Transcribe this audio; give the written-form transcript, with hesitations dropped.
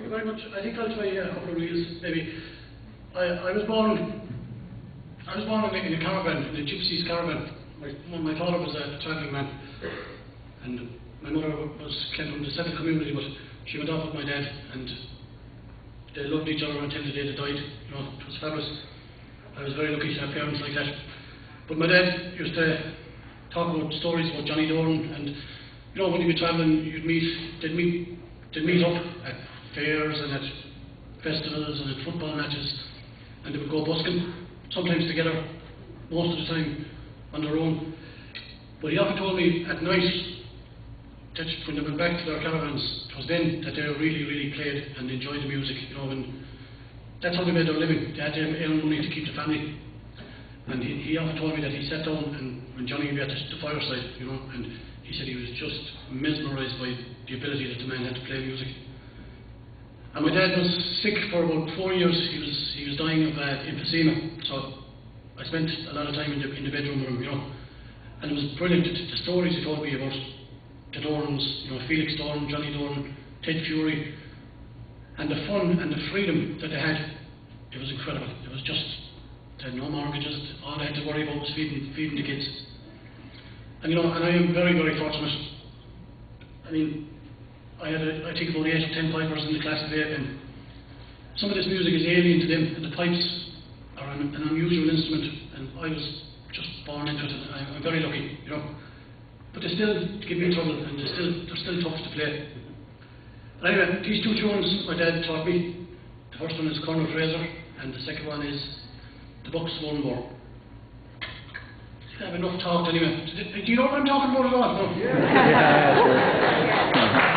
you very much. I think I'll try a couple of reels, maybe. I was born in a caravan, in a gypsies caravan. My father was a travelling man, and my mother came from the Seville community, but she went off with my dad, and they loved each other until the day they died. You know, it was fabulous. I was very lucky to have parents like that. But my dad used to talk about stories about Johnny Dorn, and you know, when you'd be travelling, they'd meet up at fairs and at festivals and at football matches, and they would go busking, sometimes together, most of the time on their own. But he often told me at night that when they went back to their caravans, it was then that they really played and enjoyed the music, you know, and that's how they made their living. They had to earn money to keep the family. And he often told me that he sat down and when Johnny would be at the fireside, you know, and he said he was just mesmerised by the ability that the man had to play music. And my dad was sick for about 4 years. He was dying of emphysema, so I spent a lot of time in the bedroom with him, you know. And it was brilliant, the stories he told me about the Dorns, you know, Felix Dorn, Johnny Dorn, Ted Fury, and the fun and the freedom that they had. It was incredible. It was just, they had no mortgages. All they had to worry about was feeding the kids. And you know, and I am very fortunate. I mean, I think about 8 or 10 pipers in the class today, and some of this music is alien to them, and the pipes are an unusual instrument, and I was just born into it, and I'm very lucky, you know. But they still give me trouble, and they're still tough to play. But anyway, these two tunes my dad taught me. The first one is Colonel Fraser, and the second one is The Bucks Won War. I have enough talked anyway. Do you know what I'm talking about at all? No? Yeah, sure.